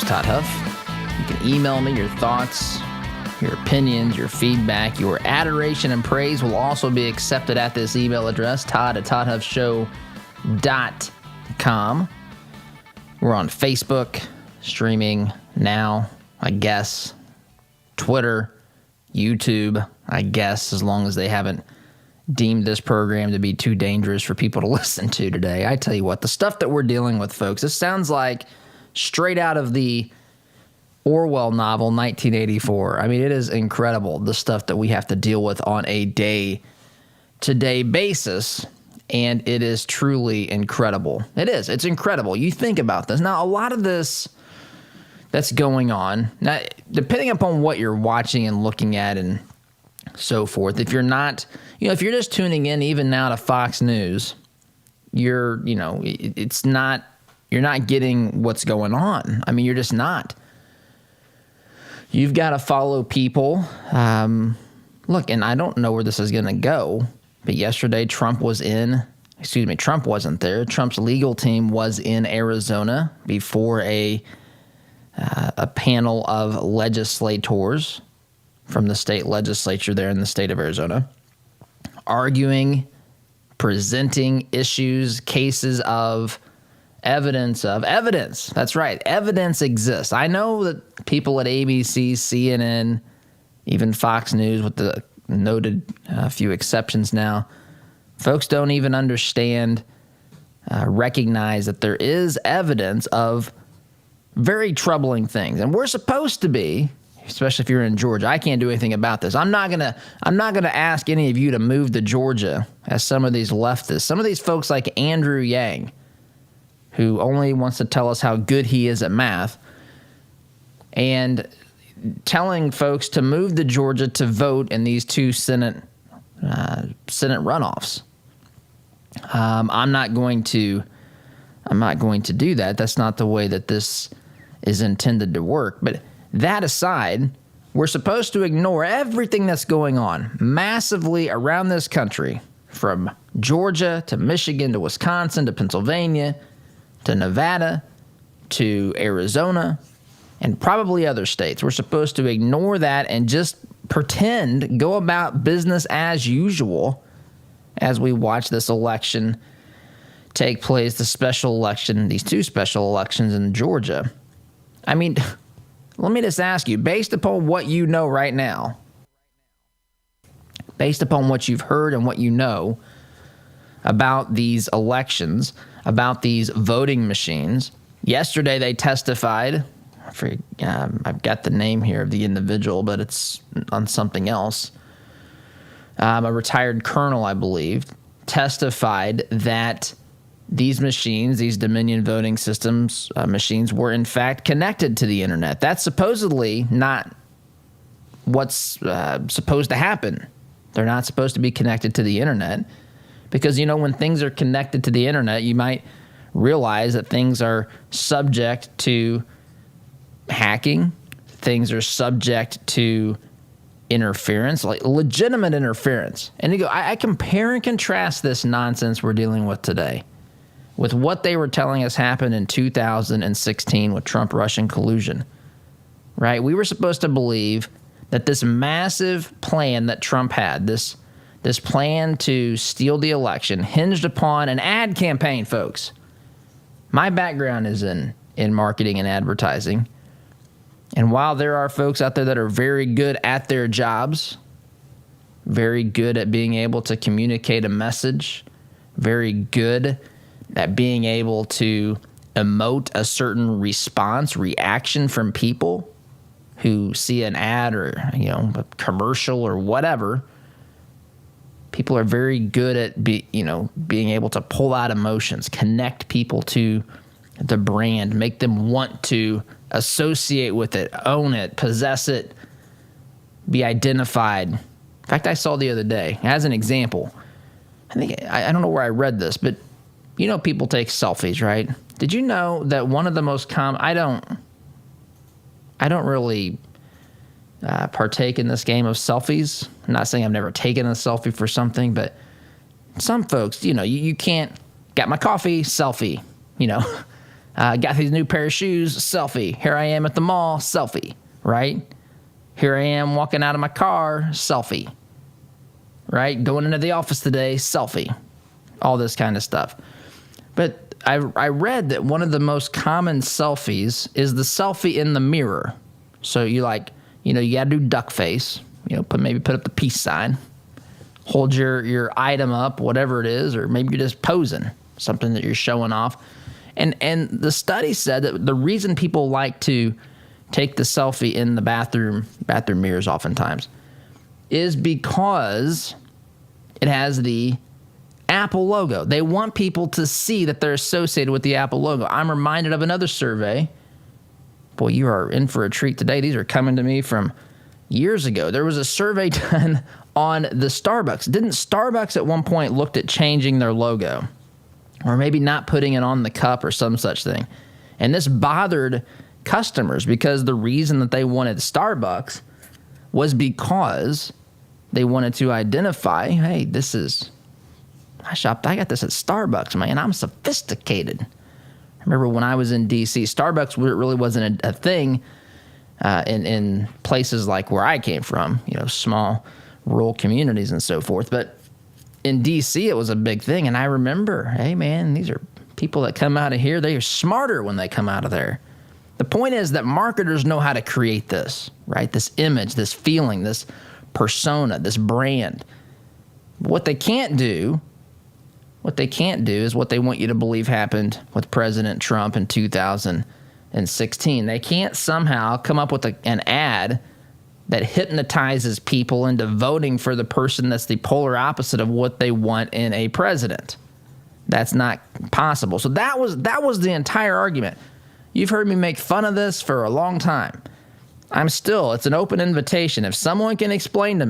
Todd Huff. You can email me your thoughts, your opinions, your feedback, your adoration and praise will also be accepted at this email address, todd@toddhuffshow.com. We're on Facebook, streaming now, I guess, Twitter, YouTube, I guess, as long as they haven't deemed this program to be too dangerous for people to listen to today. I tell you what, the stuff that we're dealing with, folks, this sounds like straight out of the Orwell novel, 1984. I mean, it is incredible, the stuff that we have to deal with on a day-to-day basis, and it is truly incredible. It is. It's incredible. You think about this. Now, a lot of this that's going on, now, depending upon what you're watching and looking at and so forth, if you're not, if you're just tuning in even now to Fox News, you're not getting what's going on. I mean, you're just not. You've got to follow people. Look, and I don't know where this is going to go, but yesterday Trump wasn't there. Trump's legal team was in Arizona before a panel of legislators from the state legislature there in the state of Arizona, arguing, presenting issues, cases of evidence. That's right. Evidence exists. I know that people at ABC, CNN, even Fox News, with the noted few exceptions now, folks don't even understand, recognize that there is evidence of very troubling things. And we're supposed to be, especially if you're in Georgia, I can't do anything about this. I'm not gonna ask any of you to move to Georgia, as some of these leftists, some of these folks like Andrew Yang, who only wants to tell us how good he is at math, and telling folks to move to Georgia to vote in these two Senate runoffs. I'm not going to do that. That's not the way that this is intended to work. But that aside, we're supposed to ignore everything that's going on massively around this country, from Georgia to Michigan to Wisconsin to Pennsylvania to Nevada to Arizona and probably other states. We're supposed to ignore that and just pretend, go about business as usual as we watch this election take place, the special election, these two special elections in Georgia. I mean, let me just ask you, based upon what you know right now, based upon what you've heard and what you know about these elections, about these voting machines, yesterday they testified, I've got the name here of the individual, but it's on something else, a retired colonel, I believe, testified that these machines, these Dominion voting systems machines, were in fact connected to the internet. That's supposedly not what's supposed to happen. They're not supposed to be connected to the internet because, when things are connected to the internet, you might realize that things are subject to hacking. Things are subject to interference, like legitimate interference. And you go, I compare and contrast this nonsense we're dealing with today with what they were telling us happened in 2016 with Trump-Russian collusion, right? We were supposed to believe that this massive plan that Trump had, this plan to steal the election, hinged upon an ad campaign, folks. My background is in marketing and advertising. And while there are folks out there that are very good at their jobs, very good at being able to communicate a message, very good at being able to emote a certain response, reaction from people who see an ad or, a commercial or whatever, people are very good at being able to pull out emotions, connect people to the brand, make them want to associate with it, own it, possess it, be identified. In fact, I saw the other day, as an example, I don't know where I read this, but people take selfies, right? Did you know that one of the most common, I don't really partake in this game of selfies. I'm not saying I've never taken a selfie for something, but some folks, you can't, got my coffee, selfie, Got these new pair of shoes, selfie. Here I am at the mall, selfie, right? Here I am walking out of my car, selfie, right? Going into the office today, selfie. All this kind of stuff. But I read that one of the most common selfies is the selfie in the mirror. So you got to do duck face, maybe put up the peace sign, hold your item up, whatever it is, or maybe you're just posing, something that you're showing off. And the study said that the reason people like to take the selfie in the bathroom mirrors oftentimes is because it has the Apple logo. They want people to see that they're associated with the Apple logo. I'm reminded of another survey. Boy, you are in for a treat today. These are coming to me from years ago. There was a survey done on the Starbucks. Didn't Starbucks at one point looked at changing their logo? Or maybe not putting it on the cup or some such thing. And this bothered customers because the reason that they wanted Starbucks was because they wanted to identify, hey, I got this at Starbucks, man. I'm sophisticated. I remember when I was in D.C., Starbucks really wasn't a thing in places like where I came from, small rural communities and so forth. But in D.C., it was a big thing. And I remember, hey, man, these are people that come out of here. They are smarter when they come out of there. The point is that marketers know how to create this, right? This image, this feeling, this persona, this brand. What they can't do is what they want you to believe happened with President Trump in 2016. They can't somehow come up with an ad that hypnotizes people into voting for the person that's the polar opposite of what they want in a president. That's not possible. So that was the entire argument. You've heard me make fun of this for a long time. It's an open invitation. If someone can explain to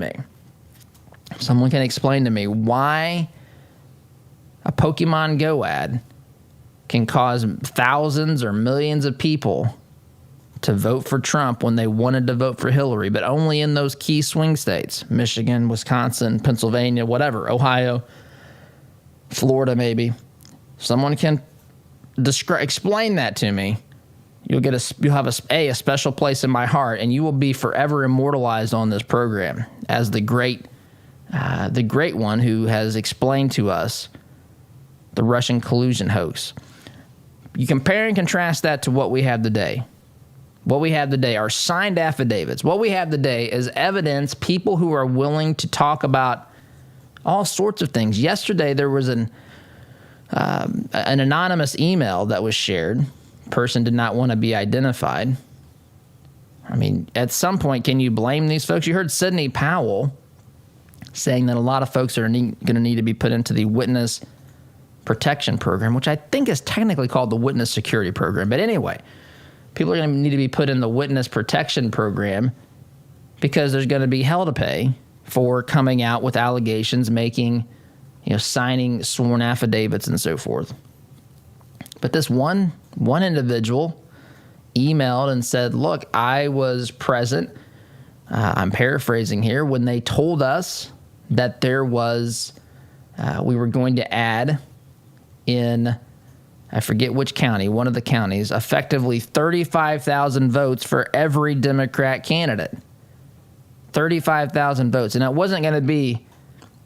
me why a Pokemon Go ad can cause thousands or millions of people to vote for Trump when they wanted to vote for Hillary, but only in those key swing states, Michigan, Wisconsin, Pennsylvania, whatever, Ohio, Florida maybe. Someone can explain that to me. You'll have a special place in my heart, and you will be forever immortalized on this program as the great one who has explained to us the Russian collusion hoax. You compare and contrast that to what we have today. What we have today are signed affidavits. What we have today is evidence, people who are willing to talk about all sorts of things. Yesterday, there was an anonymous email that was shared. Person did not want to be identified. I mean, at some point, can you blame these folks? You heard Sidney Powell saying that a lot of folks are going to need to be put into the witness protection program, which I think is technically called the witness security program. But anyway, people are going to need to be put in the witness protection program because there's going to be hell to pay for coming out with allegations, signing sworn affidavits and so forth. But this one individual emailed and said, look, I was present, I'm paraphrasing here, when they told us that there was, we were going to add in, I forget which county, one of the counties, effectively 35,000 votes for every Democrat candidate. 35,000 votes. And it wasn't going to be,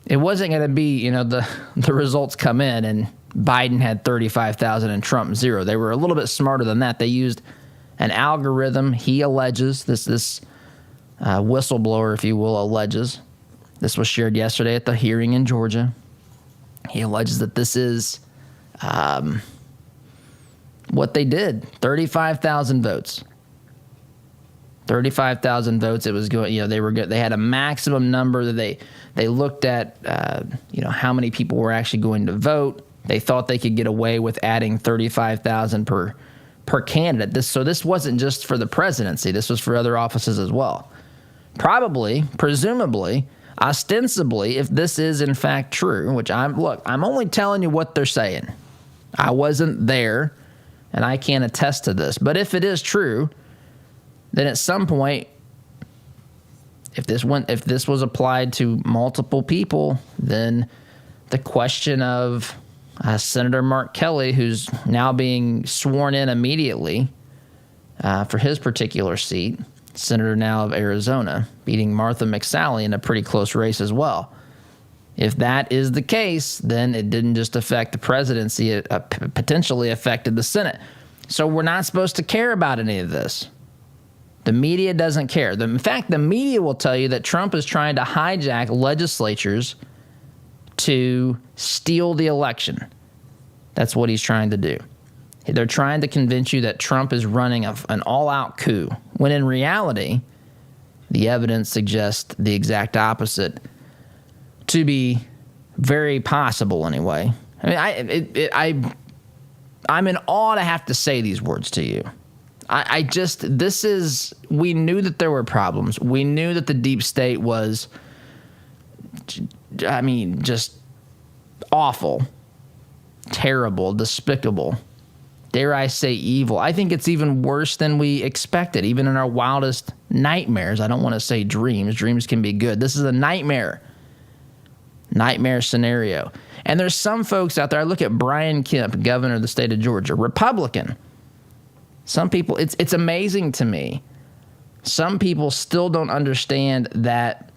the results come in and Biden had 35,000 and Trump 0. They were a little bit smarter than that. They used an algorithm. He alleges, this whistleblower, if you will, alleges. This was shared yesterday at the hearing in Georgia. He alleges that this is what they did. 35,000 votes. 35,000 votes. It was going, they had a maximum number that they looked at, how many people were actually going to vote. They thought they could get away with adding 35,000 per candidate. This wasn't just for the presidency. This was for other offices as well. Probably, presumably, ostensibly, if this is in fact true, which I'm only telling you what they're saying. I wasn't there, and I can't attest to this. But if it is true, then at some point, if this was applied to multiple people, then the question of Senator Mark Kelly, who's now being sworn in immediately for his particular seat, senator now of Arizona, beating Martha McSally in a pretty close race as well. If that is the case, then it didn't just affect the presidency, it potentially affected the Senate. So we're not supposed to care about any of this. The media doesn't care. In fact, the media will tell you that Trump is trying to hijack legislatures to steal the election. That's what he's trying to do. They're trying to convince you that Trump is running an all-out coup, when in reality, the evidence suggests the exact opposite to be very possible anyway. I mean, I'm in awe to have to say these words to you. We knew that there were problems. We knew that the deep state was, just awful, terrible, despicable, dare I say evil. I think it's even worse than we expected, even in our wildest nightmares. I don't want to say dreams. Dreams can be good. This is a nightmare scenario. And there's some folks out there. I look at Brian Kemp, governor of the state of Georgia, Republican. Some people, it's amazing to me. Some people still don't understand that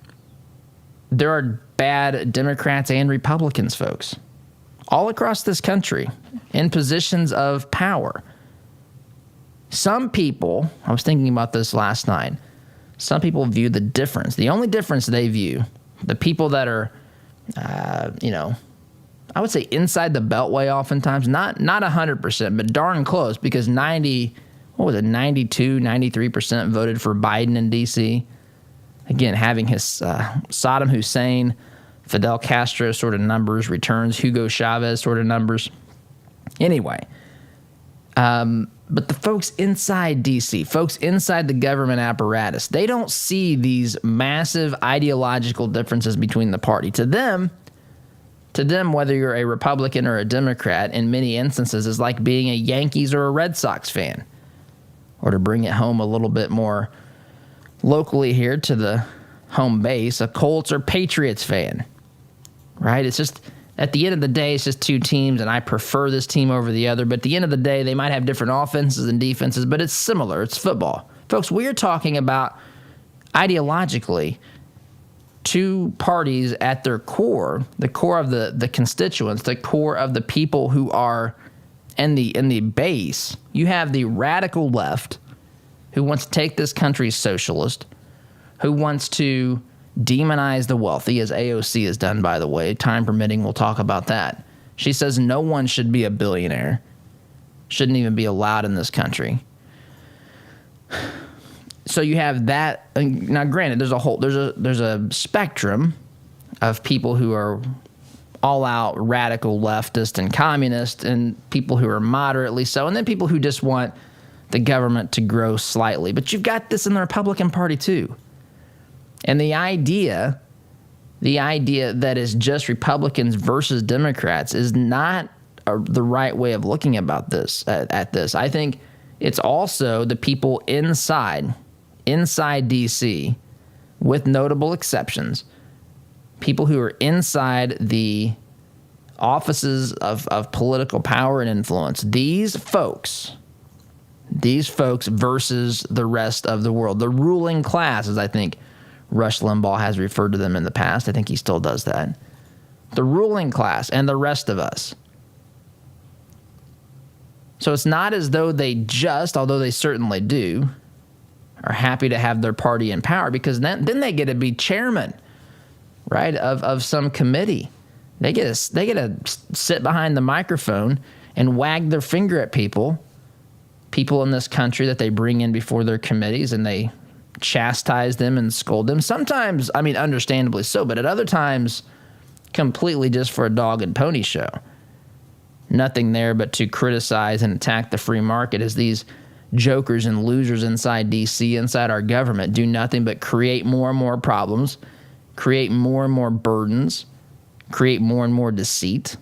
there are bad Democrats and Republicans, folks, all across this country in positions of power. Some people, I was thinking about this last night, some people view the difference. The only difference they view, the people that are, I would say inside the beltway oftentimes, not 100%, but darn close, because 92, 93% voted for Biden in D.C. Again, having his Saddam Hussein, Fidel Castro sort of numbers, returns Hugo Chavez sort of numbers. Anyway, but the folks inside D.C., folks inside the government apparatus, they don't see these massive ideological differences between the party. To them, whether you're a Republican or a Democrat, in many instances, is like being a Yankees or a Red Sox fan. Or to bring it home a little bit more locally here to the home base, a Colts or Patriots fan, right? It's just, at the end of the day, it's just two teams, and I prefer this team over the other. But at the end of the day, they might have different offenses and defenses, but it's similar. It's football. Folks, we're talking about ideologically two parties at their core, the core of the constituents, the core of the people who are in the base. You have the radical left who wants to take this country socialist, who wants to demonize the wealthy, as AOC has done, by the way. Time permitting, we'll talk about that. She says no one should be a billionaire, shouldn't even be allowed in this country. So you have that. Now, granted, there's a spectrum of people who are all-out radical leftist and communist, and people who are moderately so, and then people who just want the government to grow slightly. But you've got this in the Republican Party too. And the idea that is just Republicans versus Democrats is not the right way of looking about this. At this, I think it's also the people inside D.C., with notable exceptions, people who are inside the offices of political power and influence. These folks versus the rest of the world, the ruling class, as I think Rush Limbaugh has referred to them in the past. I think he still does that. The ruling class and the rest of us. So it's not as though they just, although they certainly do, are happy to have their party in power, because then they get to be chairman, right, of some committee. They get to sit behind the microphone and wag their finger at people in this country that they bring in before their committees, and they chastise them and scold them. Sometimes, understandably so, but at other times, completely just for a dog and pony show. Nothing there but to criticize and attack the free market, as these jokers and losers inside D.C., inside our government, do nothing but create more and more problems, create more and more burdens, create more and more deceit.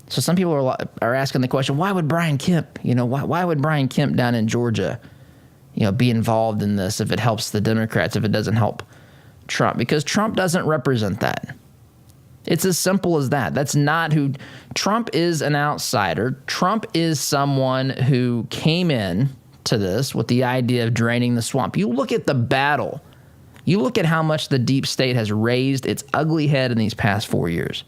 So some people are asking the question, why would Brian Kemp, why would Brian Kemp down in Georgia, be involved in this if it helps the Democrats, if it doesn't help Trump? Because Trump doesn't represent that. It's as simple as that. That's not who Trump is. An outsider. Trump is someone who came in to this with the idea of draining the swamp. You look at the battle. You look at how much the deep state has raised its ugly head in these past 4 years.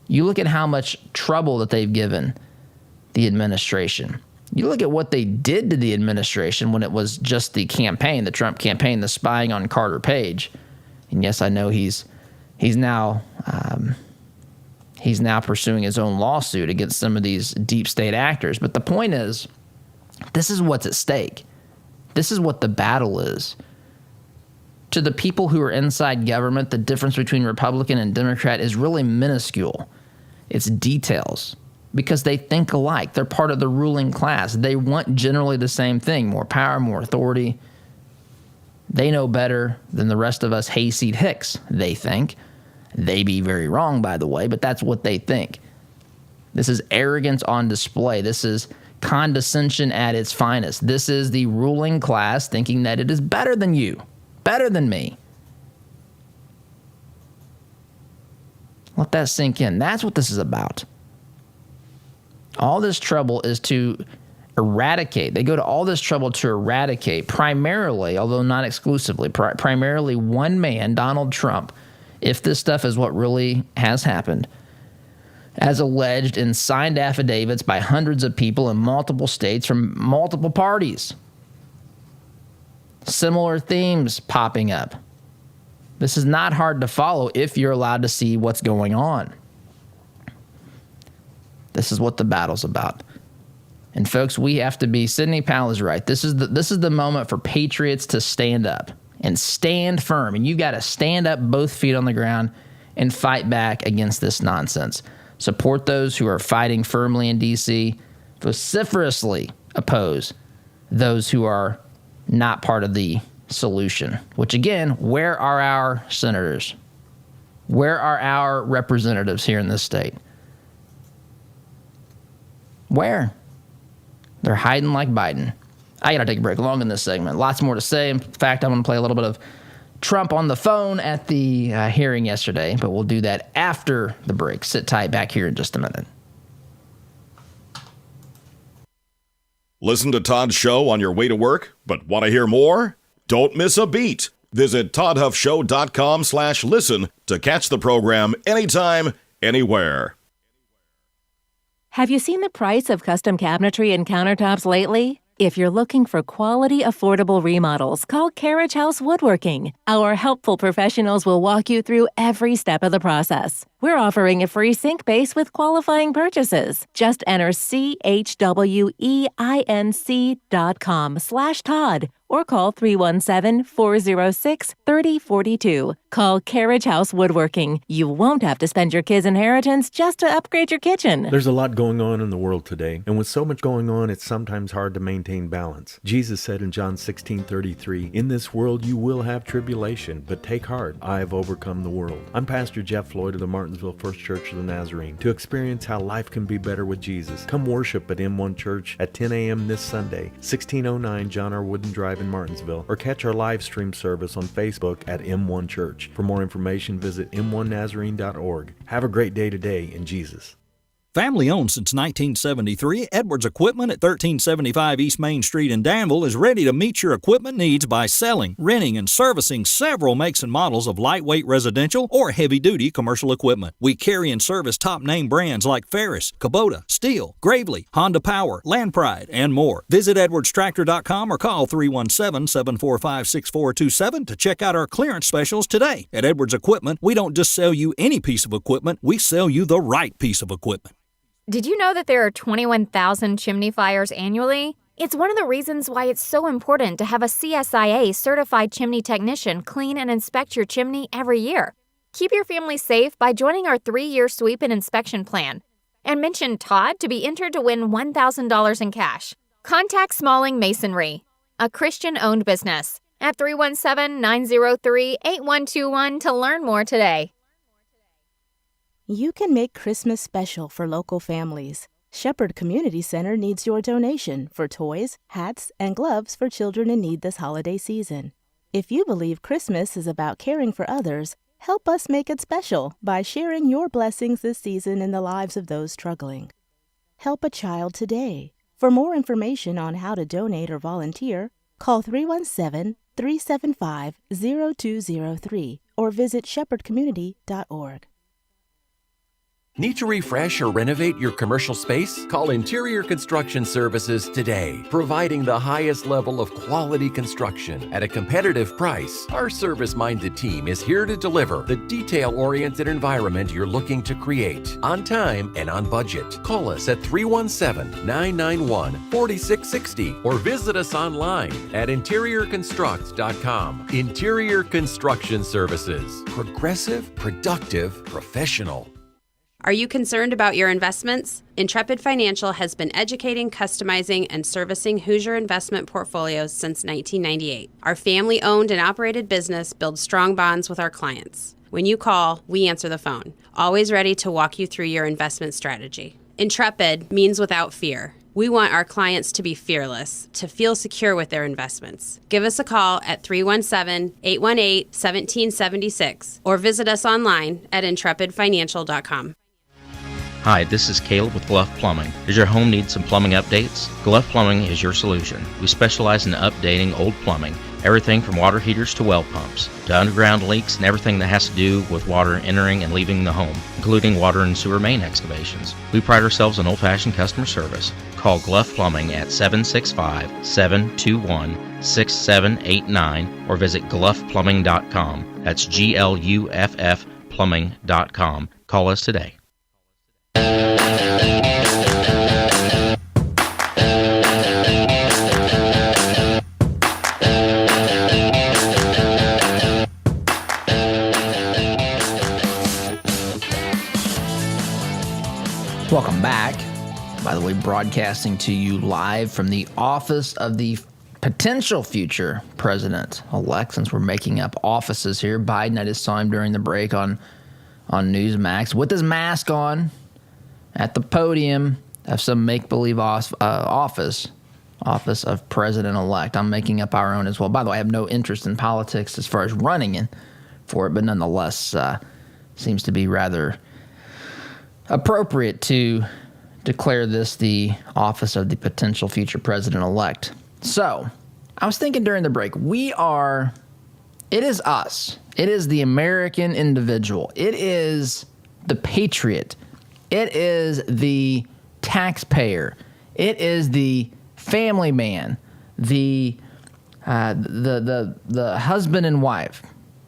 You look at how much trouble that they've given the administration. You look at what they did to the administration when it was just the campaign, the Trump campaign, the spying on Carter Page. And yes, I know he's now pursuing his own lawsuit against some of these deep state actors. But the point is, this is what's at stake. This is what the battle is. To the people who are inside government, the difference between Republican and Democrat is really minuscule. It's details, because they think alike. They're part of the ruling class. They want generally the same thing: more power, more authority. They know better than the rest of us hayseed hicks, they think. They be very wrong, by the way, but that's what they think. This is arrogance on display. This is condescension at its finest. This is the ruling class thinking that it is better than you, better than me. Let that sink in. That's what this is about. All this trouble is to eradicate. They go to all this trouble to eradicate, primarily, although not exclusively, primarily one man, Donald Trump, if this stuff is what really has happened, as alleged in signed affidavits by hundreds of people in multiple states from multiple parties. Similar themes popping up. This is not hard to follow if you're allowed to see what's going on. This is what the battle's about. And folks, we have to be, Sidney Powell is right. This is the moment for patriots to stand up and stand firm. And you got to stand up, both feet on the ground, and fight back against this nonsense. Support those who are fighting firmly in D.C. Vociferously oppose those who are not part of the solution. Which, again, where are our senators? Where are our representatives here in this state? Where? They're hiding like Biden. I got to take a break long in this segment. Lots more to say. In fact, I'm going to play a little bit of Trump on the phone at the hearing yesterday, but we'll do that after the break. Sit tight, back here in just a minute. Listen to Todd's show on your way to work, but want to hear more? Don't miss a beat. Visit toddhuffshow.com/listen to catch the program anytime, anywhere. Have you seen the price of custom cabinetry and countertops lately? If you're looking for quality, affordable remodels, call Carriage House Woodworking. Our helpful professionals will walk you through every step of the process. We're offering a free sink base with qualifying purchases. Just enter CHWEINC.com/Todd or call 317-406-3042. Call Carriage House Woodworking. You won't have to spend your kids' inheritance just to upgrade your kitchen. There's a lot going on in the world today, and with so much going on, it's sometimes hard to maintain balance. Jesus said in John 16:33, "In this world you will have tribulation, but take heart, I have overcome the world." I'm Pastor Jeff Floyd of the Martinsville First Church of the Nazarene. To experience how life can be better with Jesus, come worship at M1 Church at 10 a.m. this Sunday, 1609 John R. Wooden Drive in Martinsville, or catch our live stream service on Facebook at M1 Church. For more information, visit m1nazarene.org. Have a great day today in Jesus. Family owned since 1973, Edwards Equipment at 1375 East Main Street in Danville is ready to meet your equipment needs by selling, renting, and servicing several makes and models of lightweight residential or heavy-duty commercial equipment. We carry and service top-name brands like Ferris, Kubota, Steel, Gravely, Honda Power, Land Pride, and more. Visit edwardstractor.com or call 317-745-6427 to check out our clearance specials today. At Edwards Equipment, we don't just sell you any piece of equipment, we sell you the right piece of equipment. Did you know that there are 21,000 chimney fires annually? It's one of the reasons why it's so important to have a CSIA certified chimney technician clean and inspect your chimney every year. Keep your family safe by joining our 3-year sweep and inspection plan. And mention Todd to be entered to win $1,000 in cash. Contact Smalling Masonry, a Christian-owned business, at 317-903-8121 to learn more today. You can make Christmas special for local families. Shepherd Community Center needs your donation for toys, hats, and gloves for children in need this holiday season. If you believe Christmas is about caring for others, Help us make it special by sharing your blessings this season in the lives of those struggling. Help a child today. For more information on how to donate or volunteer, call 317-375-0203 or visit shepherdcommunity.org. Need to refresh or renovate your commercial space? Call Interior Construction Services today, providing the highest level of quality construction at a competitive price. Our service-minded team is here to deliver the detail-oriented environment you're looking to create, on time and on budget. Call us at 317-991-4660 or visit us online at interiorconstruct.com. Interior Construction Services. Progressive, productive, professional. Are you concerned about your investments? Intrepid Financial has been educating, customizing, and servicing Hoosier investment portfolios since 1998. Our family-owned and operated business builds strong bonds with our clients. When you call, we answer the phone, always ready to walk you through your investment strategy. Intrepid means without fear. We want our clients to be fearless, to feel secure with their investments. Give us a call at 317-818-1776 or visit us online at intrepidfinancial.com. Hi, this is Caleb with Bluff Plumbing. Does your home need some plumbing updates? Bluff Plumbing is your solution. We specialize in updating old plumbing, everything from water heaters to well pumps, to underground leaks and everything that has to do with water entering and leaving the home, including water and sewer main excavations. We pride ourselves on old-fashioned customer service. Call Bluff Plumbing at 765-721-6789 or visit gluffplumbing.com. That's GLUFF plumbing.com. Call us today. Welcome back. By the way, broadcasting to you live from the office of the potential future president-elect. Since we're making up offices here, Biden, I just saw him during the break on Newsmax with his mask on at the podium of some make-believe office of president-elect. I'm making up our own as well. By the way, I have no interest in politics as far as running in for it, but nonetheless seems to be rather appropriate to declare this the office of the potential future president-elect. So, I was thinking during the break, it is us. It is the American individual. It is the patriot. It is the taxpayer. It is the family man, the husband and wife,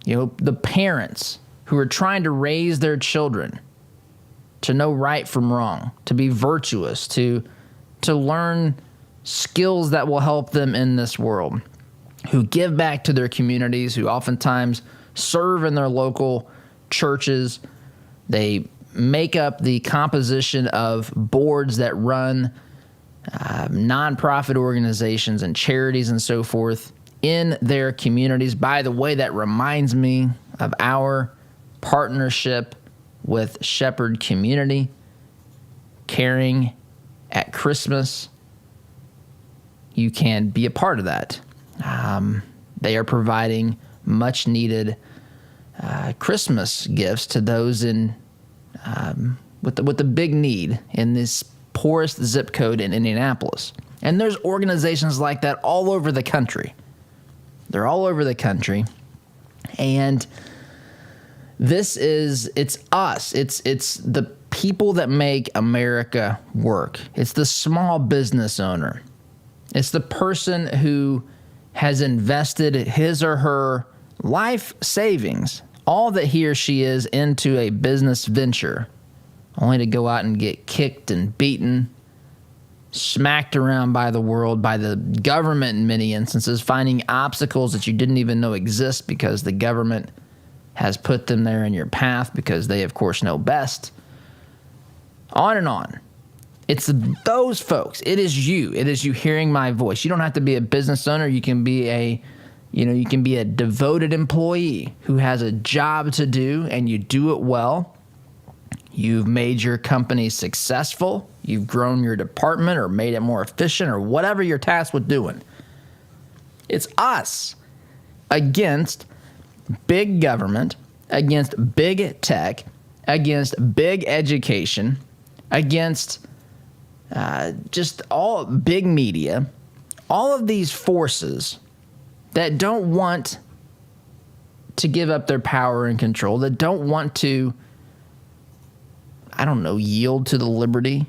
the parents who are trying to raise their children to know right from wrong, to be virtuous, to learn skills that will help them in this world, who give back to their communities, who oftentimes serve in their local churches. They make up the composition of boards that run nonprofit organizations and charities and so forth in their communities. By the way, that reminds me of our partnership with Shepherd Community, caring at Christmas. You can be a part of that. They are providing much needed Christmas gifts to those in with the big need in this poorest zip code in Indianapolis. And there's organizations like that all over the country. They're all over the country. And it's us. It's the people that make America work. It's the small business owner. It's the person who has invested his or her life savings, all that he or she is, into a business venture, only to go out and get kicked and beaten, smacked around by the world, by the government in many instances, finding obstacles that you didn't even know exist because the government has put them there in your path because they, of course, know best. On and on. It's those folks. It is you. It is you hearing my voice. You don't have to be a business owner. You can be a devoted employee who has a job to do, and you do it well. You've made your company successful. You've grown your department or made it more efficient or whatever you're tasked with doing. It's us against big government, against big tech, against big education, against just all big media, all of these forces that don't want to give up their power and control, that don't want to, yield to the liberty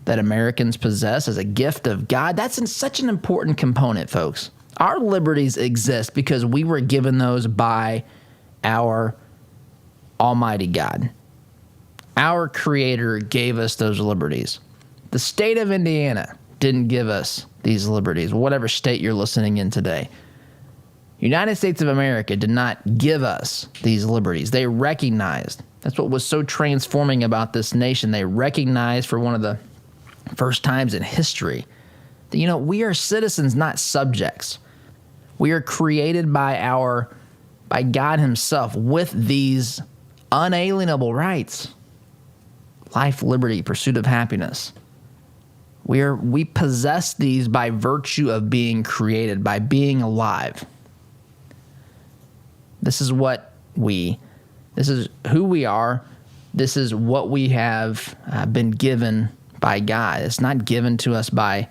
that Americans possess as a gift of God. That's such an important component, folks. Our liberties exist because we were given those by our Almighty God. Our Creator gave us those liberties. The state of Indiana didn't give us these liberties, whatever state you're listening in today. United States of America did not give us these liberties. They recognized. That's what was so transforming about this nation. They recognized for one of the first times in history that, we are citizens, not subjects. We are created by God himself with these unalienable rights. Life, liberty, pursuit of happiness. We possess these by virtue of being created, by being alive. This is who we are. This is what we have been given by God. It's not given to us by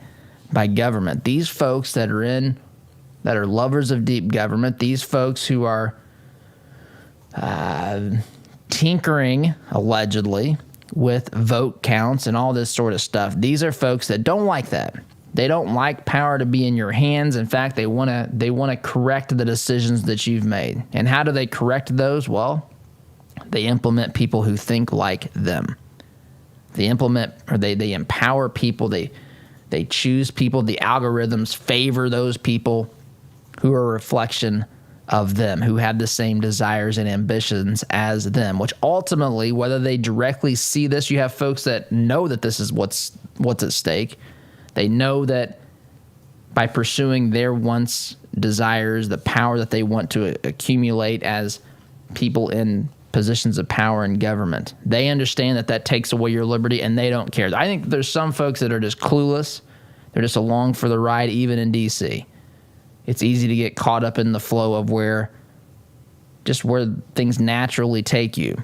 government. These folks that are lovers of deep government, these folks who are tinkering, allegedly, with vote counts and all this sort of stuff, these are folks that don't like that. They don't like power to be in your hands. In fact, they want to correct the decisions that you've made. And how do they correct those? Well, they implement people who think like them. They empower people. They choose people. The algorithms favor those people who are a reflection of them, who have the same desires and ambitions as them, which ultimately, whether they directly see this, you have folks that know that this is what's at stake. They know that by pursuing their wants, desires, the power that they want to accumulate as people in positions of power in government, they understand that takes away your liberty, and they don't care. I think there's some folks that are just clueless. They're just along for the ride, even in D.C. It's easy to get caught up in the flow of where things naturally take you.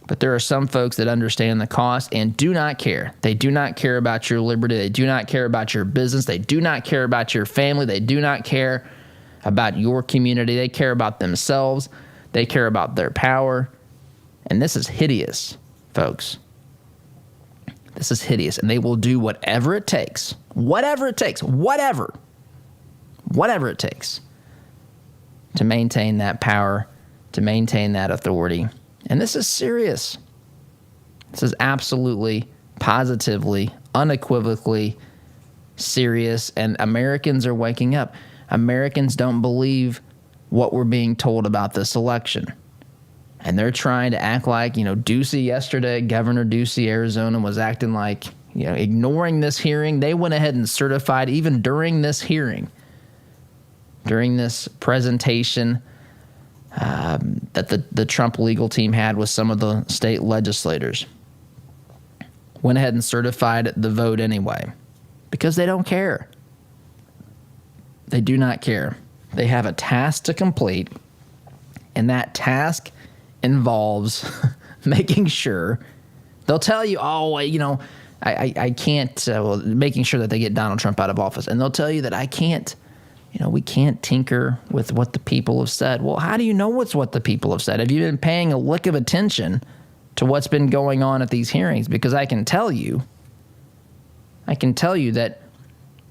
But there are some folks that understand the cost and do not care. They do not care about your liberty. They do not care about your business. They do not care about your family. They do not care about your community. They care about themselves. They care about their power. And this is hideous, folks. This is hideous. And they will do whatever it takes, whatever it takes to maintain that power, to maintain that authority. And this is serious. This is absolutely, positively, unequivocally serious. And Americans are waking up. Americans don't believe what we're being told about this election. And they're trying to act like, Ducey yesterday, Governor Ducey, Arizona, was acting like, ignoring this hearing. They went ahead and certified, even during this hearing, during this presentation that the Trump legal team had with some of the state legislators, went ahead and certified the vote anyway, because they don't care. They do not care. They have a task to complete, and that task involves making sure, they'll tell you, I can't, making sure that they get Donald Trump out of office. And they'll tell you that I can't, we can't tinker with what the people have said. Well, how do you know what the people have said? Have you been paying a lick of attention to what's been going on at these hearings? Because I can tell you that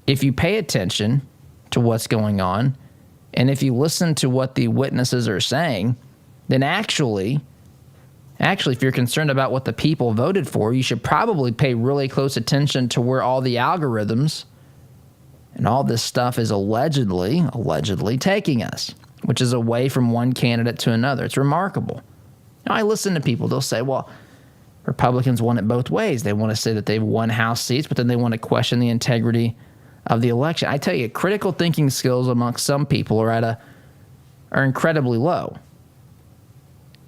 if you pay attention to what's going on, and if you listen to what the witnesses are saying, then actually, if you're concerned about what the people voted for, you should probably pay really close attention to where all the algorithms and all this stuff is allegedly taking us, which is away from one candidate to another. It's remarkable. Now, I listen to people. They'll say, well, Republicans won it both ways. They want to say that they've won House seats, but then they want to question the integrity of the election. I tell you, critical thinking skills amongst some people are incredibly low.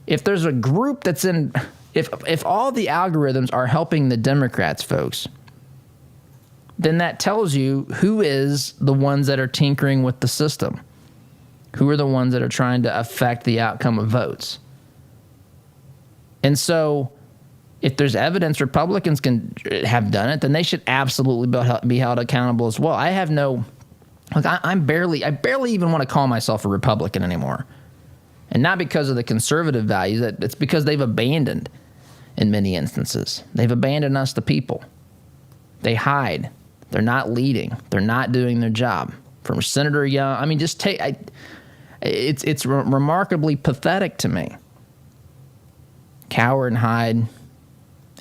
If there's a group that's if all the algorithms are helping the Democrats, folks, then that tells you who is the ones that are tinkering with the system, who are the ones that are trying to affect the outcome of votes. And so if there's evidence Republicans can have done it, then they should absolutely be held accountable as well. I have no, like, I barely even want to call myself a Republican anymore. And not because of the conservative values, it's because they've abandoned, in many instances. They've abandoned us, the people. They hide. They're not leading. They're not doing their job. From Senator Young, I mean, just take, it's remarkably pathetic to me. Cower and hide.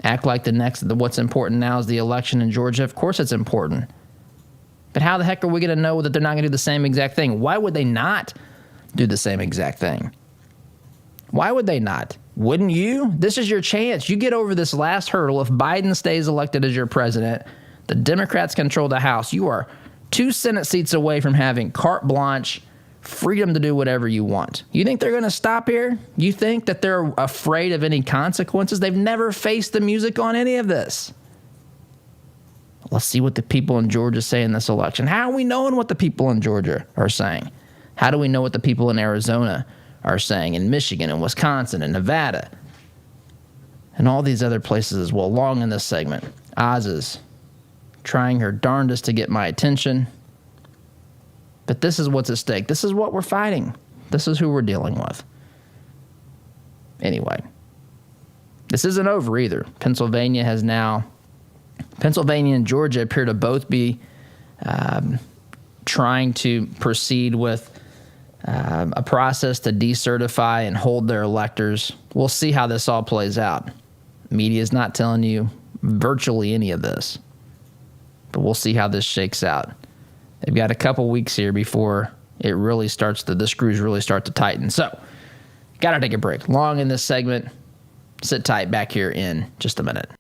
Act like what's important now is the election in Georgia. Of course it's important. But how the heck are we going to know that they're not going to do the same exact thing? Why would they not do the same exact thing? Why would they not? Wouldn't you? This is your chance. You get over this last hurdle. If Biden stays elected as your president, the Democrats control the House. You are 2 Senate seats away from having carte blanche, freedom to do whatever you want. You think they're going to stop here? You think that they're afraid of any consequences? They've never faced the music on any of this. Let's see what the people in Georgia say in this election. How are we knowing what the people in Georgia are saying? How do we know what the people in Arizona are saying, in Michigan and Wisconsin and Nevada and all these other places as well? Long in this segment, Oz is trying her darndest to get my attention. But this is what's at stake. This is what we're fighting. This is who we're dealing with. Anyway, this isn't over either. Pennsylvania and Georgia appear to both be trying to proceed with a process to decertify and hold their electors. We'll see how this all plays out. Media is not telling you virtually any of this, but we'll see how this shakes out. They've got a couple weeks here before it really the screws really start to tighten. So, gotta take a break. Long in this segment. Sit tight, back here in just a minute.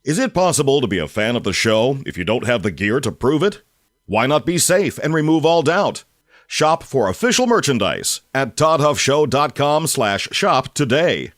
Is it possible to be a fan of the show if you don't have the gear to prove it? Why not be safe and remove all doubt? Shop for official merchandise at toddhuffshow.com/shop today.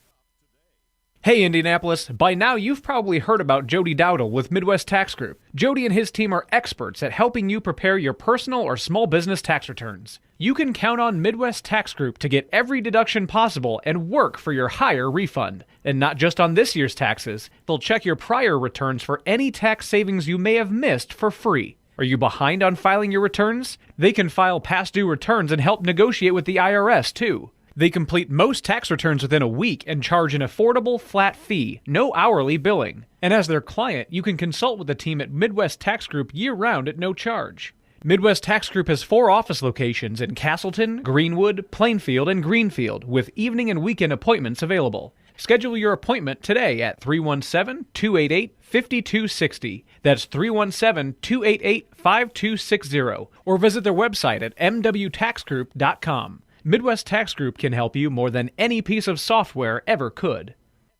Hey Indianapolis, by now you've probably heard about Jody Dowdle with Midwest Tax Group. Jody and his team are experts at helping you prepare your personal or small business tax returns. You can count on Midwest Tax Group to get every deduction possible and work for your higher refund. And not just on this year's taxes, they'll check your prior returns for any tax savings you may have missed for free. Are you behind on filing your returns? They can file past due returns and help negotiate with the IRS too. They complete most tax returns within a week and charge an affordable flat fee, no hourly billing. And as their client, you can consult with the team at Midwest Tax Group year-round at no charge. Midwest Tax Group has 4 office locations in Castleton, Greenwood, Plainfield, and Greenfield, with evening and weekend appointments available. Schedule your appointment today at 317-288-5260. That's 317-288-5260. Or visit their website at mwtaxgroup.com. Midwest Tax Group can help you more than any piece of software ever could.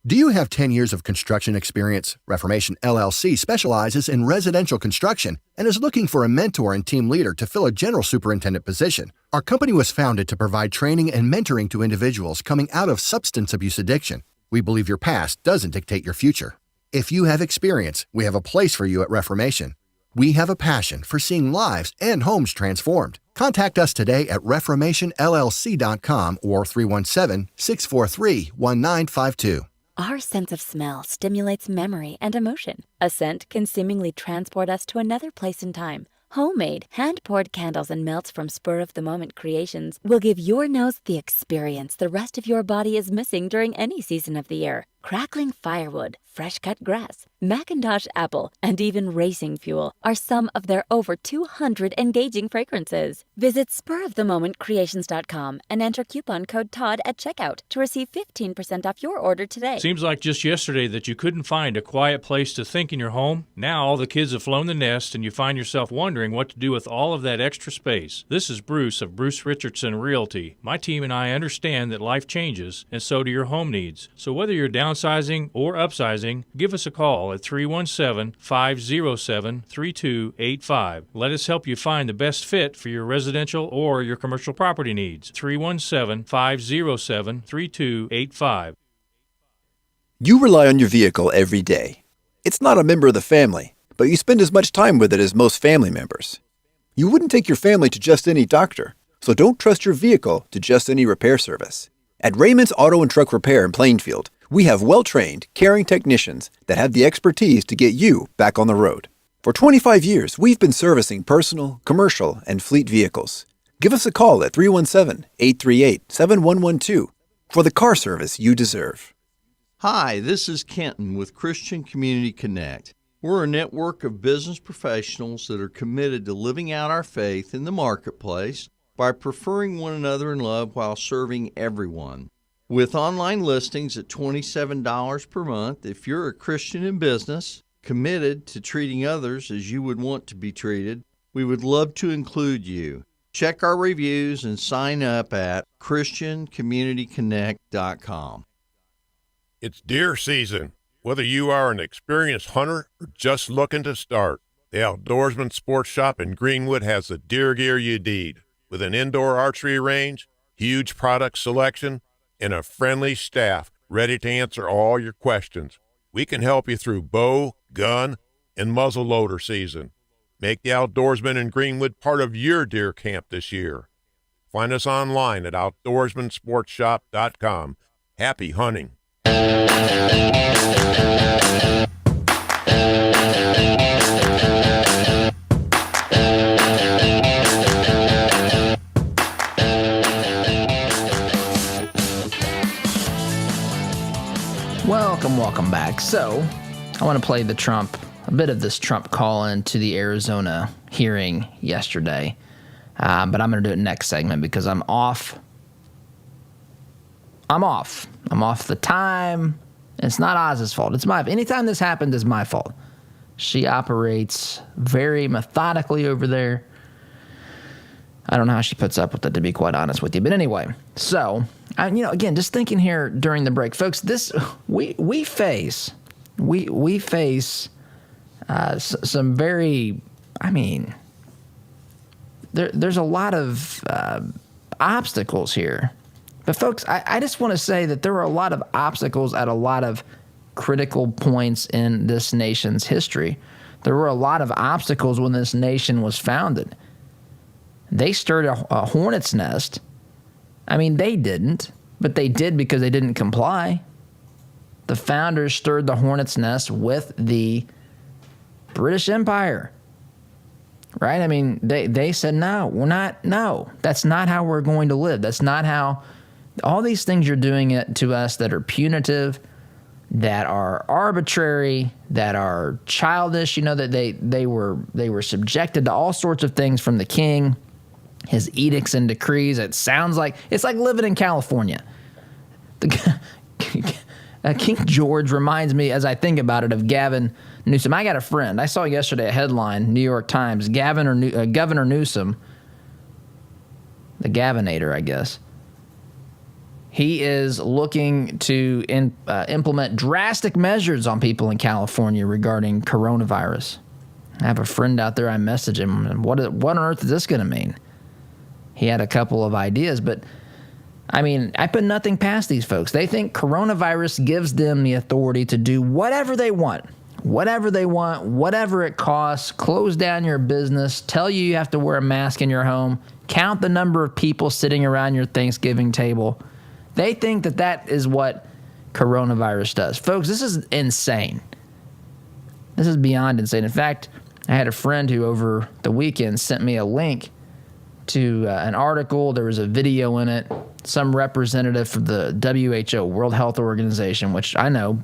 Do you have 10 years of construction experience? Reformation LLC specializes in residential construction and is looking for a mentor and team leader to fill a general superintendent position. Our company was founded to provide training and mentoring to individuals coming out of substance abuse addiction. We believe your past doesn't dictate your future. If you have experience, we have a place for you at Reformation. We have a passion for seeing lives and homes transformed. Contact us today at reformationllc.com or 317-643-1952. Our sense of smell stimulates memory and emotion. A scent can seemingly transport us to another place in time. Homemade, hand-poured candles and melts from spur-of-the-moment creations will give your nose the experience the rest of your body is missing during any season of the year. Crackling firewood, fresh-cut grass, Macintosh apple, and even racing fuel are some of their over 200 engaging fragrances. Visit spurofthemomentcreations.com and enter coupon code TODD at checkout to receive 15% off your order today. Seems like just yesterday that you couldn't find a quiet place to think in your home. Now all the kids have flown the nest and you find yourself wondering what to do with all of that extra space. This is Bruce of Bruce Richardson Realty. My team and I understand that life changes, and so do your home needs. So whether you're downsizing or upsizing, give us a call at 317-507-3285. Let us help you find the best fit for your residential or your commercial property needs. 317-507-3285. You rely on your vehicle every day. It's not a member of the family, but you spend as much time with it as most family members. You wouldn't take your family to just any doctor, so don't trust your vehicle to just any repair service. At Raymond's Auto and Truck Repair in Plainfield, We have well-trained, caring technicians that have the expertise to get you back on the road. For 25 years, we've been servicing personal, commercial, and fleet vehicles. Give us a call at 317-838-7112 for the car service you deserve. Hi, this is Kenton with Christian Community Connect. We're a network of business professionals that are committed to living out our faith in the marketplace by preferring one another in love while serving everyone. With online listings at $27 per month, if you're a Christian in business, committed to treating others as you would want to be treated, we would love to include you. Check our reviews and sign up at ChristianCommunityConnect.com. It's deer season. Whether you are an experienced hunter or just looking to start, the Outdoorsman Sports Shop in Greenwood has the deer gear you need. With an indoor archery range, huge product selection, and a friendly staff ready to answer all your questions, we can help you through bow, gun, and muzzleloader season. Make the Outdoorsman in Greenwood part of your deer camp this year. Find us online at outdoorsmansportshop.com. Happy hunting. Welcome back. So, I want to play a bit of this Trump call-in to the Arizona hearing yesterday. But I'm going to do it next segment because I'm off. I'm off the time. It's not Oz's fault. It's my. Anytime this happens, it's my fault. She operates very methodically over there. I don't know how she puts up with it, to be quite honest with you. But anyway, so again, just thinking here during the break, folks. We face some very. There's a lot of obstacles here. But folks, I just want to say that there were a lot of obstacles at a lot of critical points in this nation's history. There were a lot of obstacles when this nation was founded. They stirred a hornet's nest. They didn't, but they did because they didn't comply. The founders stirred the hornet's nest with the British Empire. Right? They said, no, that's not how we're going to live. That's not how. All these things you're doing it to us that are punitive, that are arbitrary, that are childish, that they were subjected to all sorts of things from the king, his edicts and decrees. It's like living in California. King George reminds me, as I think about it, of Gavin Newsom. I got a friend. I saw yesterday a headline, New York Times, Governor Newsom, the Gavinator, I guess. He is looking to implement drastic measures on people in California regarding coronavirus. I have a friend out there. I messaged him, and what on earth is this going to mean? He had a couple of ideas, but I put nothing past these folks. They think coronavirus gives them the authority to do whatever they want, whatever it costs, close down your business, tell you have to wear a mask in your home, count the number of people sitting around your Thanksgiving table. They think that is what coronavirus does. Folks, this is insane. This is beyond insane. In fact, I had a friend who over the weekend sent me a link to an article. There was a video in it. Some representative for the WHO, World Health Organization, which I know,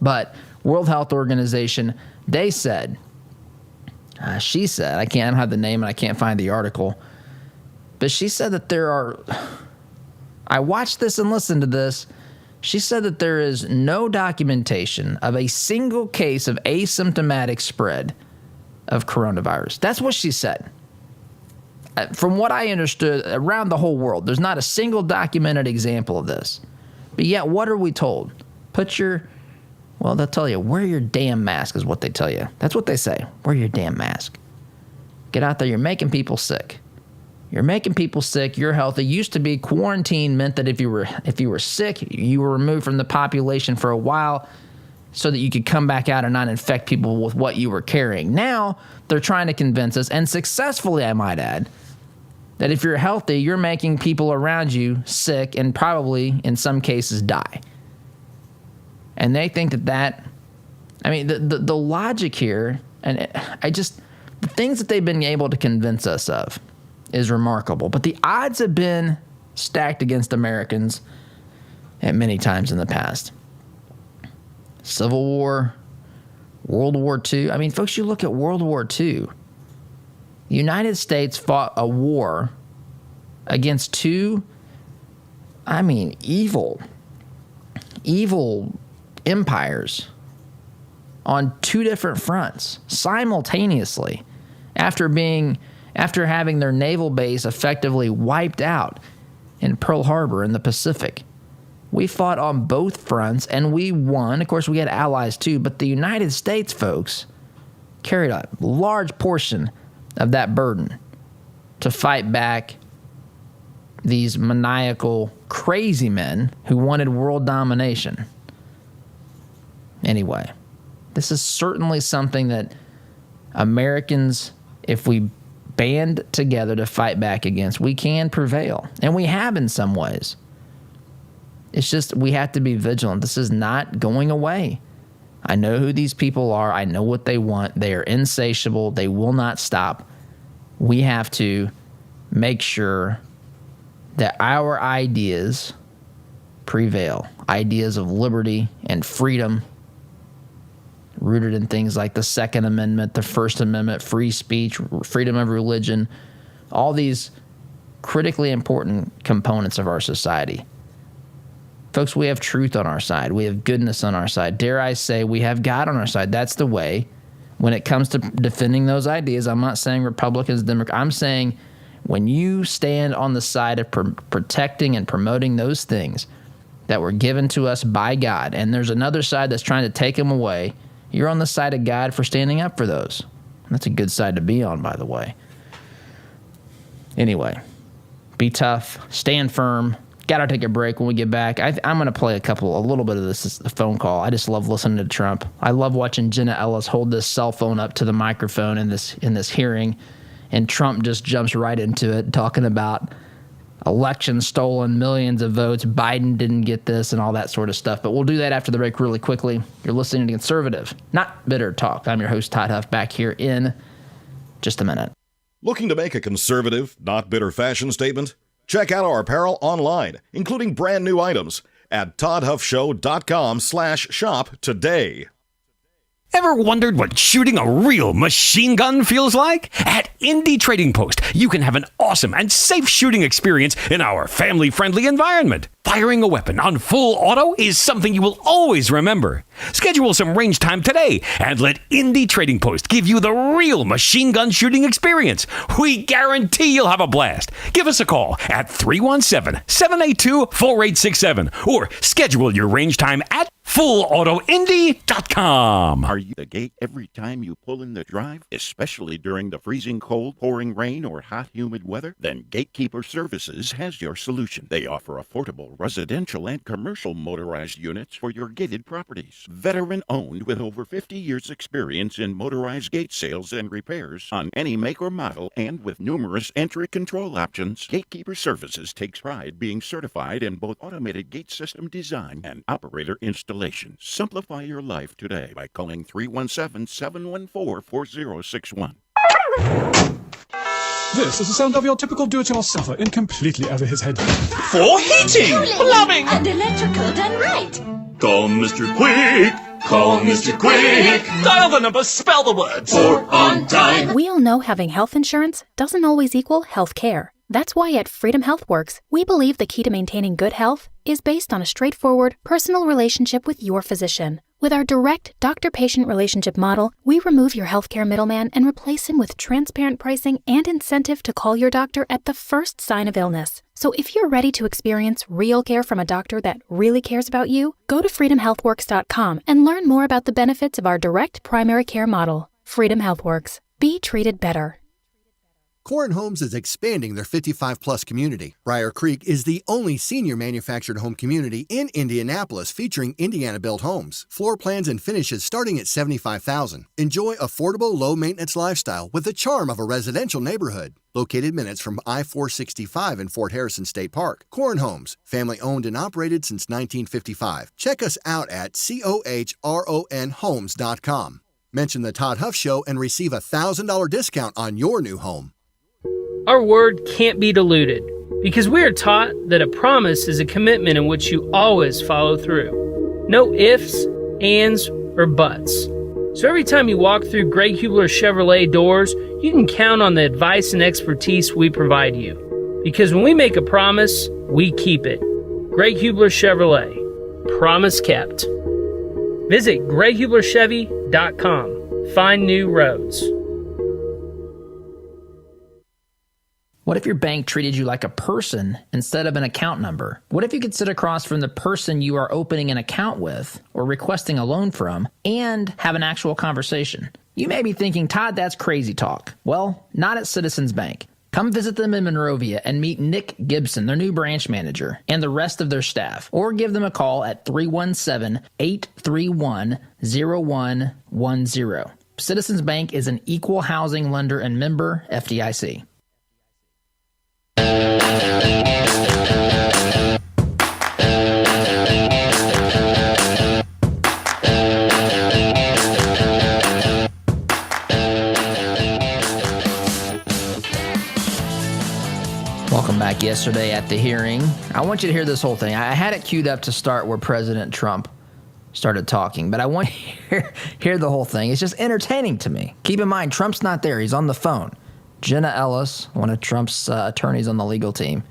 but World Health Organization, they said, she said, I don't have the name and I can't find the article, but she said that I watched this and listened to this. She said that there is no documentation of a single case of asymptomatic spread of coronavirus. That's what she said. From what I understood, around the whole world, there's not a single documented example of this. But yet, what are we told? They'll tell you, wear your damn mask is what they tell you. That's what they say. Wear your damn mask. Get out there. You're making people sick. You're healthy. It used to be quarantine meant that if you were sick, you were removed from the population for a while so that you could come back out and not infect people with what you were carrying. Now, they're trying to convince us, and successfully, I might add, that if you're healthy, you're making people around you sick and probably, in some cases, die. And they think the logic here, and the things that they've been able to convince us of is remarkable. But the odds have been stacked against Americans at many times in the past. Civil War, World War II. I mean, folks, you look at World War II. The United States fought a war against two, evil empires on two different fronts simultaneously after having their naval base effectively wiped out in Pearl Harbor in the Pacific. We fought on both fronts and we won. Of course, we had allies too, but the United States, folks, carried a large portion of that burden to fight back these maniacal, crazy men who wanted world domination. Anyway, this is certainly something that Americans, if we band together to fight back against, we can prevail. And we have in some ways. It's just we have to be vigilant. This is not going away. I know who these people are. I know what they want. They are insatiable. They will not stop. We have to make sure that our ideas prevail. Ideas of liberty and freedom, rooted in things like the Second Amendment, the First Amendment, free speech, freedom of religion, all these critically important components of our society. Folks, we have truth on our side. We have goodness on our side. Dare I say, we have God on our side. That's the way. When it comes to defending those ideas, I'm not saying Republicans, Democrats. I'm saying when you stand on the side of protecting and promoting those things that were given to us by God, and there's another side that's trying to take them away, you're on the side of God for standing up for those. That's a good side to be on, by the way. Anyway, be tough, stand firm. Got to take a break. When we get back, I'm going to play a little bit of this phone call. I just love listening to Trump. I love watching Jenna Ellis hold this cell phone up to the microphone in this hearing, and Trump just jumps right into it, talking about elections stolen, millions of votes, Biden didn't get this, and all that sort of stuff. But we'll do that after the break really quickly. You're listening to Conservative, Not Bitter Talk. I'm your host, Todd Huff, back here in just a minute. Looking to make a conservative, not bitter fashion statement? Check out our apparel online, including brand new items at toddhuffshow.com/shop today. Ever wondered what shooting a real machine gun feels like? At Indie Trading Post, you can have an awesome and safe shooting experience in our family-friendly environment. Firing a weapon on full auto is something you will always remember. Schedule some range time today and let Indie Trading Post give you the real machine gun shooting experience. We guarantee you'll have a blast. Give us a call at 317-782-4867 or schedule your range time at fullautoindy.com. Are you the gate every time you pull in the drive, especially during the freezing cold, pouring rain, or hot, humid weather? Then Gatekeeper Services has your solution. They offer affordable residential and commercial motorized units for your gated properties. Veteran-owned with over 50 years' experience in motorized gate sales and repairs on any make or model, and with numerous entry control options, Gatekeeper Services takes pride being certified in both automated gate system design and operator installation. Simplify your life today by calling 317-714-4061. This is the sound of your typical do-it-yourselfer in completely over his head. For heating, plumbing, and electrical done right. Call Mr. Quick. Call Mr. Quick. Dial the number, spell the words. For on time. We all know having health insurance doesn't always equal health care. That's why at Freedom HealthWorks, we believe the key to maintaining good health is based on a straightforward, personal relationship with your physician. With our direct doctor-patient relationship model, we remove your healthcare middleman and replace him with transparent pricing and incentive to call your doctor at the first sign of illness. So if you're ready to experience real care from a doctor that really cares about you, go to freedomhealthworks.com and learn more about the benefits of our direct primary care model. Freedom HealthWorks. Be treated better. Corin Homes is expanding their 55-plus community. Briar Creek is the only senior manufactured home community in Indianapolis featuring Indiana-built homes. Floor plans and finishes starting at $75,000. Enjoy affordable, low-maintenance lifestyle with the charm of a residential neighborhood. Located minutes from I-465 in Fort Harrison State Park. Corin Homes, family-owned and operated since 1955. Check us out at COHRONhomes.com. Mention the Todd Huff Show and receive a $1,000 discount on your new home. Our word can't be diluted because we are taught that a promise is a commitment in which you always follow through. No ifs, ands, or buts. So every time you walk through Greg Hubler Chevrolet doors, you can count on the advice and expertise we provide you. Because when we make a promise, we keep it. Greg Hubler Chevrolet. Promise kept. Visit GregHublerChevy.com. Find new roads. What if your bank treated you like a person instead of an account number? What if you could sit across from the person you are opening an account with or requesting a loan from and have an actual conversation? You may be thinking, Todd, that's crazy talk. Well, not at Citizens Bank. Come visit them in Monrovia and meet Nick Gibson, their new branch manager, and the rest of their staff. Or give them a call at 317-831-0110. Citizens Bank is an equal housing lender and member FDIC. Welcome back. Yesterday at the hearing, I want you to hear this whole thing. I had it queued up to start where President Trump started talking, but I want you to hear the whole thing. It's just entertaining to me. Keep in mind, Trump's not there. He's on the phone. Jenna Ellis, one of Trump's attorneys on the legal team,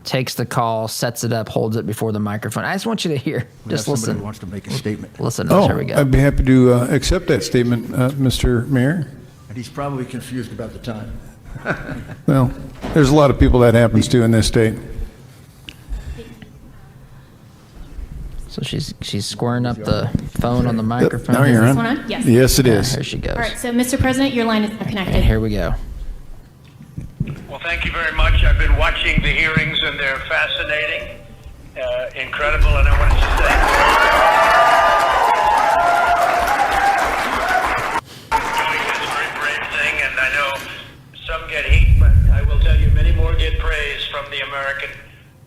takes the call, sets it up, holds it before the microphone. I just want you to hear. Just listen. Somebody wants to make a statement. Listen to this. Here we go. I'd be happy to accept that statement, Mr. Mayor. And he's probably confused about the time. Well, there's a lot of people that happens to in this state. So she's squaring up the phone on the microphone. Now you're on. Yes. Yes, it is. Here she goes. All right, so Mr. President, your line is connected. And here we go. Well, thank you very much. I've been watching the hearings, and they're fascinating, incredible, and I wanted to say doing this very brave thing, and I know some get heat, but I will tell you many more get praise from the American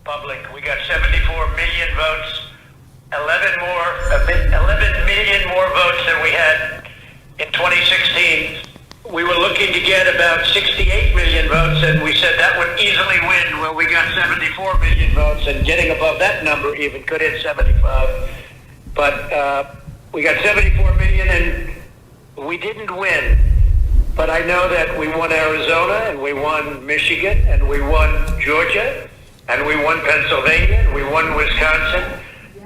public. We got 74 million votes. 11 million more votes than we had in 2016. We were looking to get about 68 million votes, and we said that would easily win. Well, we got 74 million votes, and getting above that number even could hit 75. But we got 74 million, and we didn't win. But I know that we won Arizona, and we won Michigan, and we won Georgia, and we won Pennsylvania, and we won Wisconsin.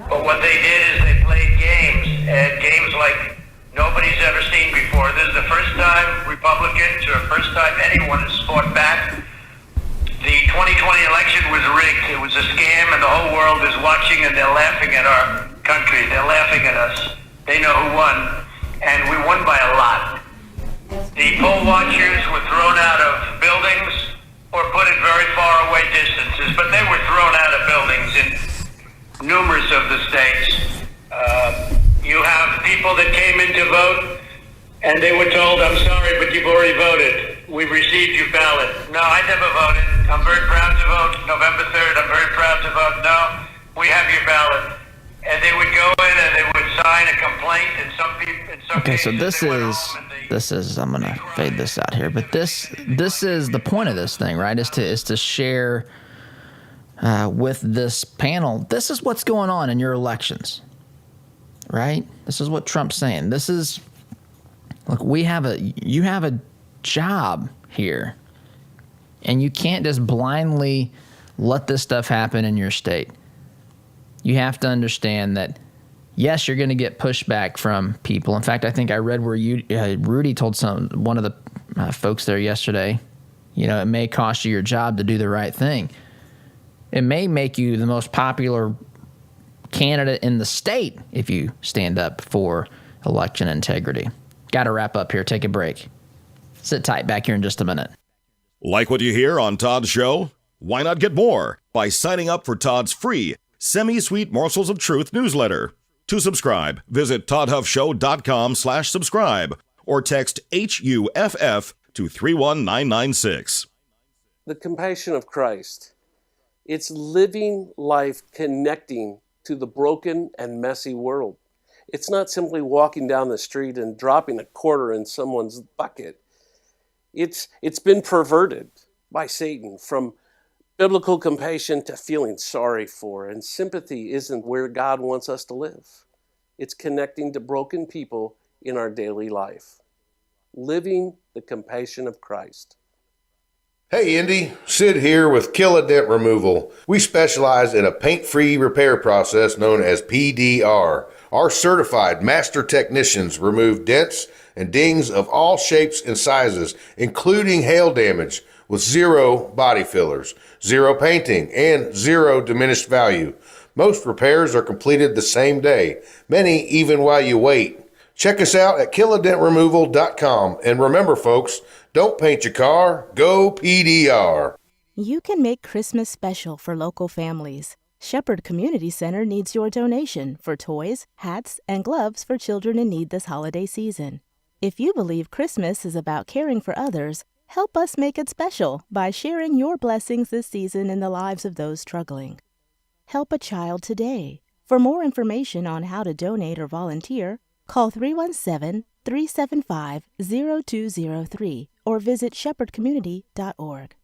But what they did is they played games, and games like nobody's ever seen before. This is the first time Republicans, or first time anyone has fought back. The 2020 election was rigged. It was a scam, and the whole world is watching, and they're laughing at our country. They're laughing at us. They know who won, and we won by a lot. The poll watchers were thrown out of buildings or put at very far away distances, but they were thrown out of buildings in numerous of the states. You have people that came in to vote, and they were told, I'm sorry, but you've already voted. We've received your ballot. No, I never voted. I'm very proud to vote. November 3rd, I'm very proud to vote. No, we have your ballot. And they would go in and they would sign a complaint, and some people, in some Okay, so cases, this is I'm gonna fade this out here, but this is the point of this thing, right? Is to share with this panel. This is what's going on in your elections, right? This is what Trump's saying. This is, look, you have a job here, and you can't just blindly let this stuff happen in your state. You have to understand that, yes, you're going to get pushback from people. In fact, I think I read where Rudy told one of the folks there yesterday, it may cost you your job to do the right thing. It may make you the most popular candidate in the state if you stand up for election integrity. Got to wrap up here. Take a break. Sit tight back here in just a minute. Like what you hear on Todd's show? Why not get more by signing up for Todd's free Semi-Sweet Morsels of Truth newsletter? To subscribe, visit toddhuffshow.com/subscribe or text HUFF to 31996. The compassion of Christ. It's living life connecting to the broken and messy world. It's not simply walking down the street and dropping a quarter in someone's bucket. It's been perverted by Satan from biblical compassion to feeling sorry for, and sympathy isn't where God wants us to live. It's connecting to broken people in our daily life. Living the compassion of Christ. Hey Indy, Sid here with Kill a Dent Removal. We specialize in a paint-free repair process known as PDR. Our certified master technicians remove dents and dings of all shapes and sizes, including hail damage, with 0 body fillers, 0 painting, and 0 diminished value. Most repairs are completed the same day, many even while you wait. Check us out at killadentremoval.com. And remember, folks, don't paint your car, go PDR. You can make Christmas special for local families. Shepherd Community Center needs your donation for toys, hats, and gloves for children in need this holiday season. If you believe Christmas is about caring for others, help us make it special by sharing your blessings this season in the lives of those struggling. Help a child today. For more information on how to donate or volunteer, call 317-375-0203 or visit shepherdcommunity.org.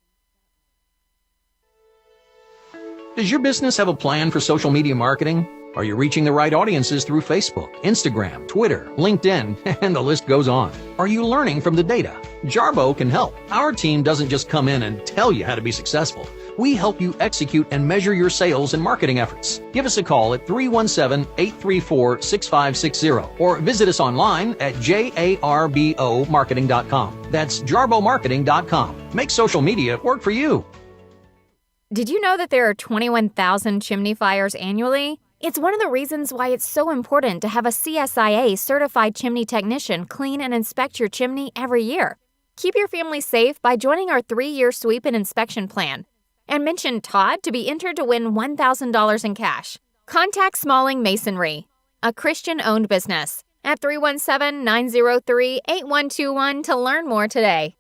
Does your business have a plan for social media marketing? Are you reaching the right audiences through Facebook, Instagram, Twitter, LinkedIn, and the list goes on? Are you learning from the data? Jarbo can help. Our team doesn't just come in and tell you how to be successful. We help you execute and measure your sales and marketing efforts. Give us a call at 317-834-6560 or visit us online at jarbomarketing.com. That's jarbomarketing.com. Make social media work for you. Did you know that there are 21,000 chimney fires annually? It's one of the reasons why it's so important to have a CSIA certified chimney technician clean and inspect your chimney every year. Keep your family safe by joining our 3-year sweep and inspection plan. And mention Todd to be entered to win $1,000 in cash. Contact Smalling Masonry, a Christian-owned business, at 317-903-8121 to learn more today.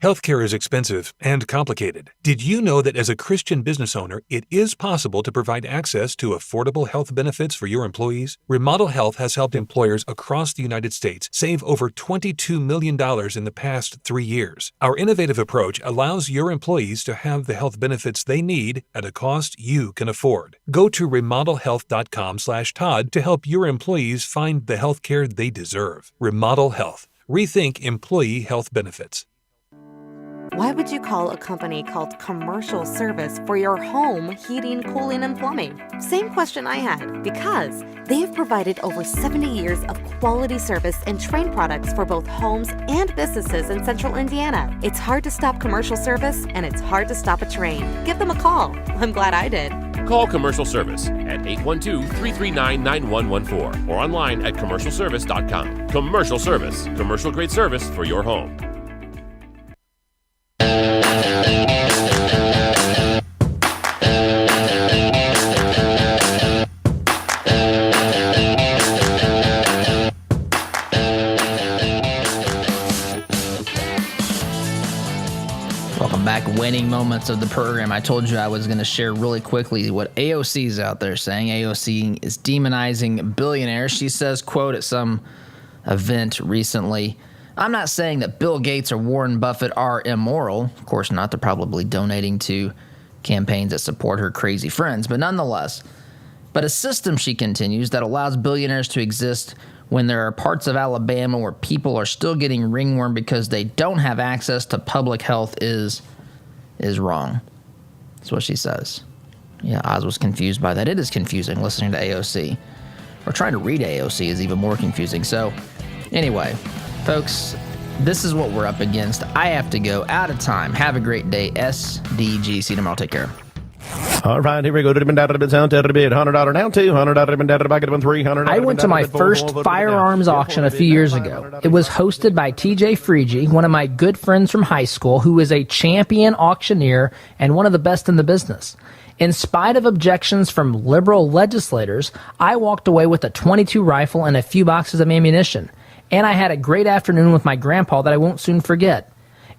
Healthcare is expensive and complicated. Did you know that as a Christian business owner, it is possible to provide access to affordable health benefits for your employees? Remodel Health has helped employers across the United States save over $22 million in the past 3 years. Our innovative approach allows your employees to have the health benefits they need at a cost you can afford. Go to remodelhealth.com/Todd to help your employees find the health care they deserve. Remodel Health. Rethink employee health benefits. Why would you call a company called Commercial Service for your home heating, cooling, and plumbing? Same question I had, because they have provided over 70 years of quality service and trained products for both homes and businesses in Central Indiana. It's hard to stop Commercial Service, and it's hard to stop a train. Give them a call. I'm glad I did. Call Commercial Service at 812-339-9114 or online at commercialservice.com. Commercial Service, commercial grade service for your home. Welcome back. Winning moments of the program. I told you I was going to share really quickly what AOC is out there saying. AOC is demonizing billionaires. She says, quote, at some event recently, "I'm not saying that Bill Gates or Warren Buffett are immoral. Of course not. They're probably donating to campaigns that support her crazy friends. But nonetheless, but a system," she continues, "that allows billionaires to exist when there are parts of Alabama where people are still getting ringworm because they don't have access to public health is wrong." That's what she says. Yeah, Oz was confused by that. It is confusing listening to AOC. Or trying to read AOC is even more confusing. So, anyway, folks, this is what we're up against. I have to go. Out of time. Have a great day. SDG. See you tomorrow. Take care. All right, here we go. $100 down, $200 back at $300. I went to my first firearms auction a few years ago. It was hosted by TJ Freege, one of my good friends from high school, who is a champion auctioneer and one of the best in the business. In spite of objections from liberal legislators, I walked away with a .22 rifle and a few boxes of ammunition. And I had a great afternoon with my grandpa that I won't soon forget.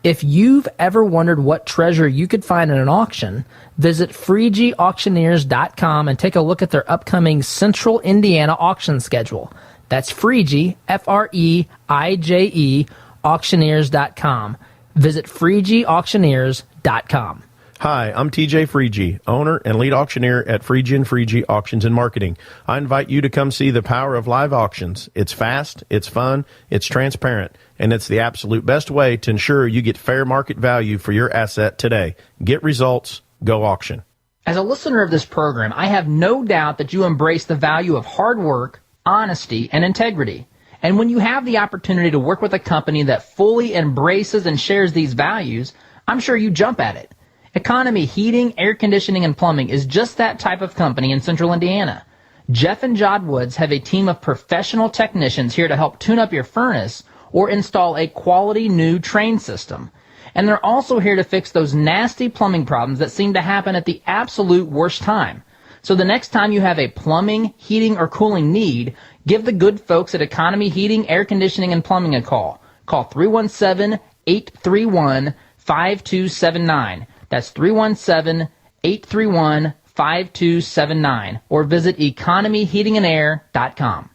If you've ever wondered what treasure you could find in an auction, visit FreegeAuctioneers.com and take a look at their upcoming Central Indiana auction schedule. That's Freege, F-R-E-I-J-E, auctioneers.com. Visit FreegeAuctioneers.com. Hi, I'm TJ Freege, owner and lead auctioneer at Freege & Freege Auctions and Marketing. I invite you to come see the power of live auctions. It's fast, it's fun, it's transparent, and it's the absolute best way to ensure you get fair market value for your asset today. Get results, go auction. As a listener of this program, I have no doubt that you embrace the value of hard work, honesty, and integrity. And when you have the opportunity to work with a company that fully embraces and shares these values, I'm sure you jump at it. Economy Heating, Air Conditioning, and Plumbing is just that type of company in Central Indiana. Jeff and Jod Woods have a team of professional technicians here to help tune up your furnace or install a quality new train system. And they're also here to fix those nasty plumbing problems that seem to happen at the absolute worst time. So the next time you have a plumbing, heating, or cooling need, give the good folks at Economy Heating, Air Conditioning, and Plumbing a call. Call 317-831-5279. That's 317-831-5279. Or visit economyheatingandair.com.